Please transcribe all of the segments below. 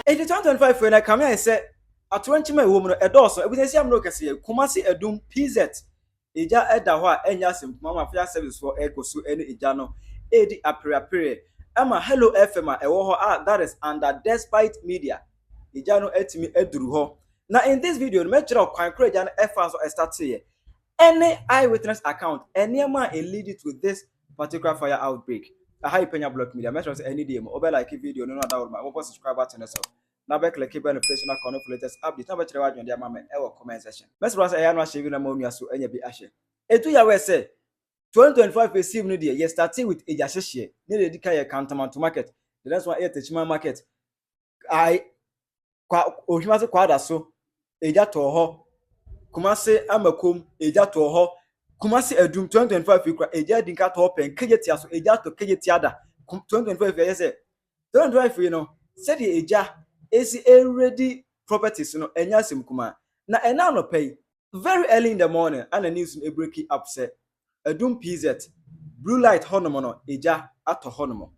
In the 2025 when I come here, I said, "A 20 woman a door, so we say I'm not Kumasi Adum Pz. Ija Edawa, Enyasim, Mama Fia service for Echo, so any Ijano, Edi Apria. Emma, hello, FMA, that is under Despite Media. Ijano etimi Edruho. Now, in this video, make sure to encourage an FAS or start here. Any eyewitness account, any man lead it to this particular fire outbreak. A high Penyah block media. Make sure to any DM or like a video, no doubt my open subscribe button as well. Now back like a notification icon for latest update. Now better watch on their mama ever comment section. Let's run a annual shaving ammonia so any be ashe. Etu ya we say 2025 is new year. You starting with a jashe. Need to declare countermount to market. The next one here Techima market. I ohimase kwada so eja to ho. Kumasi amakom eja to ho. Kumasi Adum 2025 ikra eja dinka to pen kejetia so eja to kejetia da 2025 ye say 2025 you know said the eja is already properties you know enya simkuma na ena no pay very early in the morning and the news e break up say Adum Pz blue light honomo no eja ato honomo.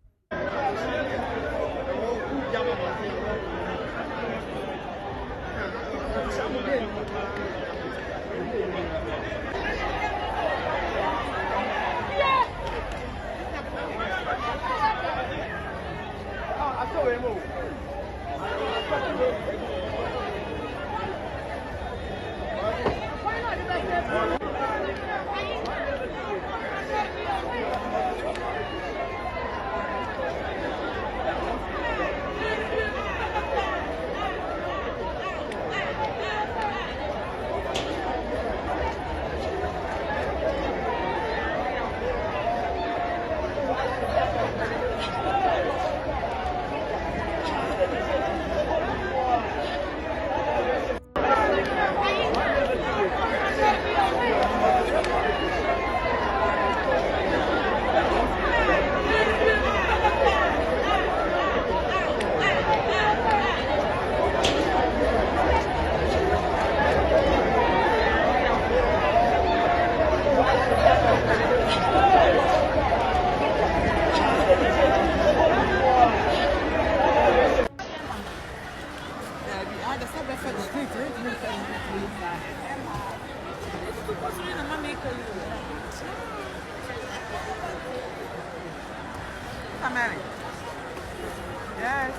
Yes.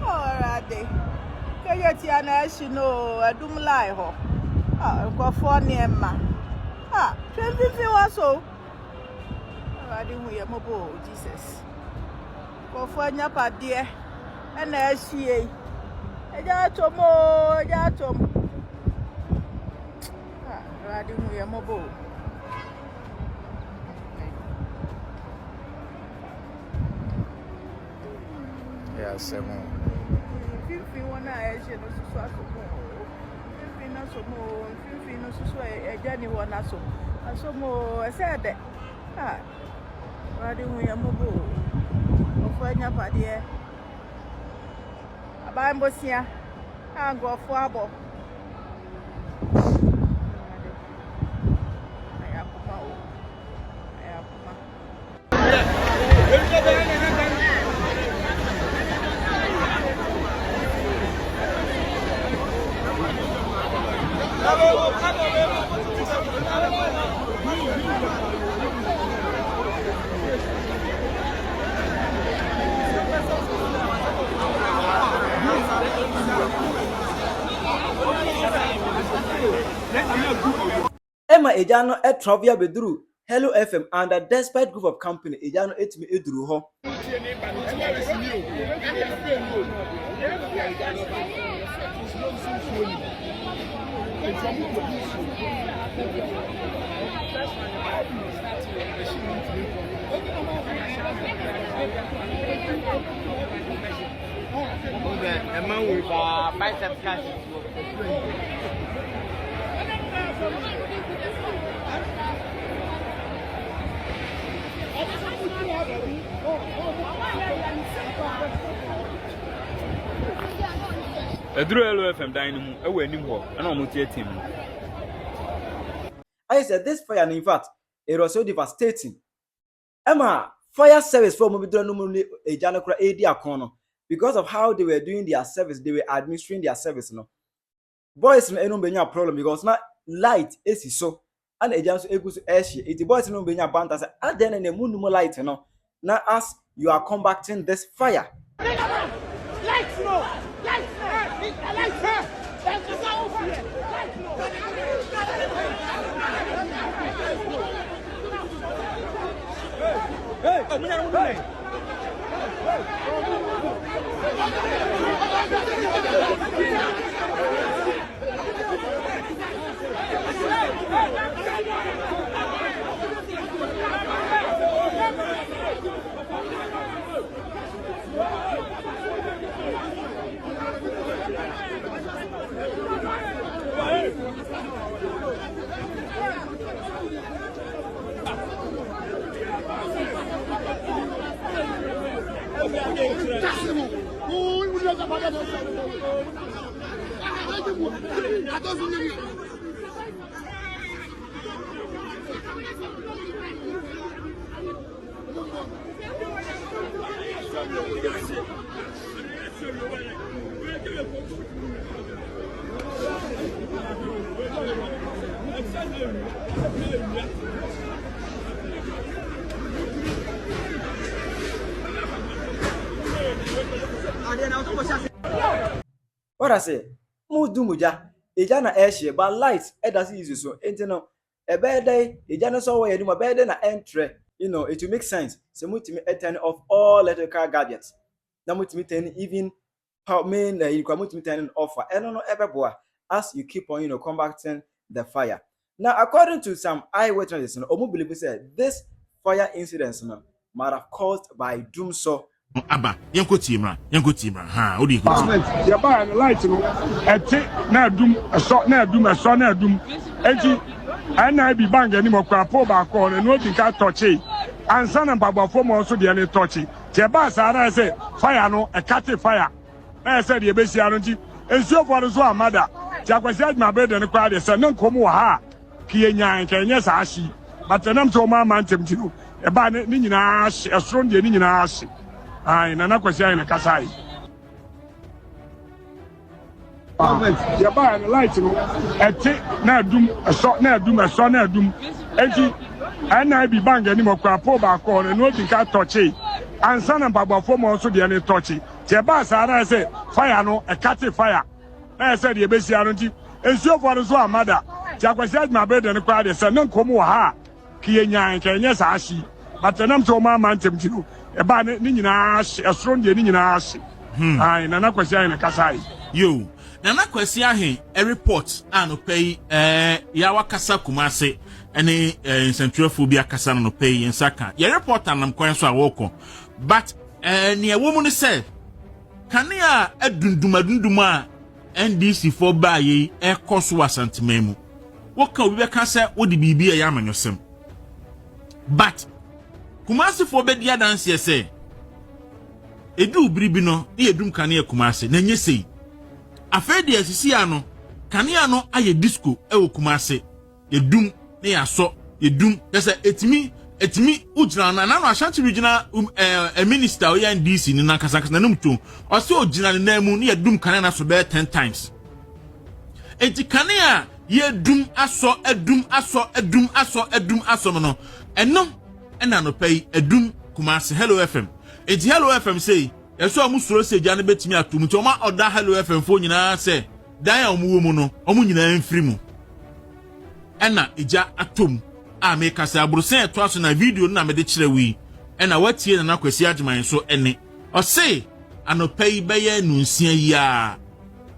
Alright. Kayetiana shino adum lai ho. Go for niema. Twenty was so. I didn't hear mobo Jesus. Go for nyapa dear. And I see. Ejatomo. I didn't hear mobo. Yeah, seven. If you want to ask you to swap if you know some more, if you know so a journey one as so. And so more, I said that. I didn't hear mobo. Of when your party. A Bible here. I'll go for a ball. Emma Ejano et Trovia Bedru, Hello FM and a Despite group of company Ejano et me Edru ho. Edru LFM dynamo e we anim ho na omo tie team. I said this fire, and in fact, it was so devastating. Emma, fire service for Mobidro Numuni a Janakra AD corner because of how they were doing their service, they were administering their service. No, boys no benya problem because now light is so and a just able to air it. The boys no benya bantas and then a moon light, no. Now, as you are combating this fire. Lights no! Lights no! Lights no! What I say, Mudumuja, Ejana airship, but lights, does easy so. Ain't no a bad day, Ejana saw where you do a bad than an entry. You know, it will make sense. So, Mutimi turn off all electrical gadgets. Now, Mutimi even how main you can Mutimi offer. I don't know ever boy as you keep on, combating the fire. Now, according to some eyewitnesses, Omu believe said this fire incident might have caused by doom so. Aba yanko timra ha odi ko ya ba na light no ete na adum eso na adum enti ana bi banga ni mokwa po ba ko no odi ka touchi ansa na babafo mo so de ne touchi te ba sa na say fire no e kate fire na say de be sia no nti ensuo fo no so amada ti akwasi aduma be de ne kwa de say na nkomo wa ha ki enyan ka enye sa ahyi but nam to ma mantem ti no e ba ni nyina ahyi esoro de ni nyina ahyi ai nana kwasi ai na kasai ya ba na light no ete na adum eso na adum enti ana bi banga ni mokwa po ba ko no odi ka touchi ansa na babafo mo so de ne touchi te ba sa na say fire no e kate fire na say de be sia no nti ensuo fo no so amada ti akwasi aduma be de ne kwa de say na nkomo wa ha ki enyan ka enye sa ahyi but nam to ma mantem ti no eba ni nyina esoro de ni nyina ahye ai nana kwasi ai na kasai yo nana kwasi ahe a report an opei ya wakasa Kumasi ene centrophobia kasa no pay nsaka ya report anam kwan so awoko but ne ewomu ne say kanea adundum a NDC for baye ekoso asantememu woka obi be kasa wodi bibia ya amanyosem but Kumasi for bedia dance say edu bribi no e edum kanea Kumasi na nyesei afedi asisi ano kanea no aye disco e wo Kumasi edum ne yaso edum yesa etimi ujina na no ashanti regional minister oya NDC ni na kasa na numto o se ojina ne namu ne edum kanea na so be 10 times enti kanea ye dum aso edum aso no eno ena no pay edum Kumasi Hello FM enti Hello FM say yeso amusuro se gya ne betimi atum nti o ma oda Hello FM fo nyina se dan a omuwo mu no omu nyina mfiri mu ena eja atom a me kasa abrusen to aso na video na me de kire wi ena watie na kwasi adman so ene o say anopai beye nunsia yi a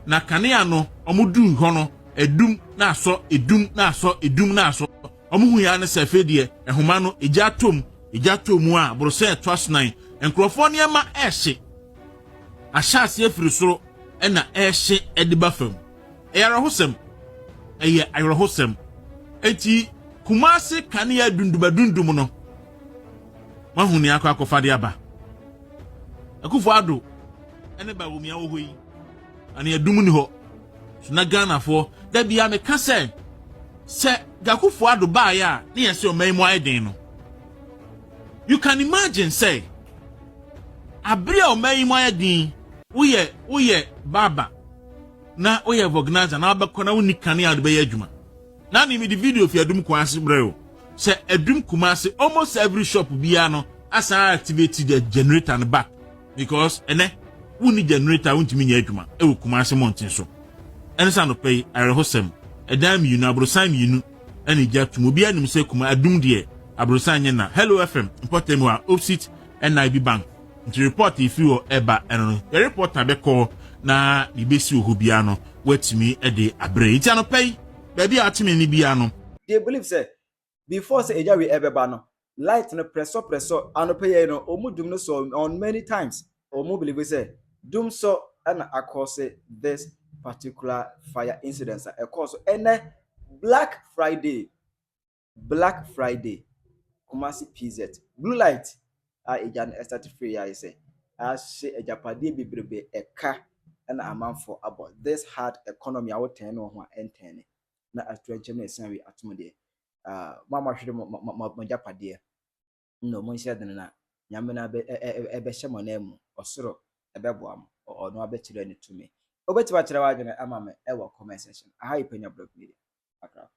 na kanea no omudu ho no edum na aso omuhu ya ne se fedie ehoma no eja atom a abrusen to aso nan enkrofo ne ma ehye ahyase afiri soro ena ehye ediba fam eyarahosem eye ayarahosem enti Kumasi kanea dundum no mahuni akofade aba akufo ado ene ba wumia wo hoyi ani adum ni ho so na Ghana for da bia me ka se Gakufo Ado ba ya na yesi o mai mo ayden no you can imagine say abri o mai mo ayden uye baba na uye organizer na abekọ na unikane ade be adwuma na ni me di video fi adum Kumasi breo say adum Kumasi almost every shop bia no asa activate the generator and back because ene uni generator untimi nya adwuma e wo Kumasi mountain so ene sa no pay arehosem edam you na brosan you ene jatu obi anim say kuma adum de abrosan nye na hello fm important wa opposite NIB bank to report if you eba eno the reporter be call na ni besi ohu bia no watimi e de abre iti ano pay baby atimi ni bia no they believe say before say eja we ebeba no light no presso ano pay no omudum no so on many times omu believe say dum so and cause this particular fire incident cause and Black Friday Kumasi Pz blue light ejan start free I say she ejapade bebrebe eka na amanfo about this hard economy awo 10 no ho enten na atrenche na esan we atomde mama hwede mo japade no mo nsia den na nyame na ebe hye mo na mu osoro ebebo am ono abekire ne tumi obetiba kire wa adwene ama me ewo comment section aha Penyah blog media akra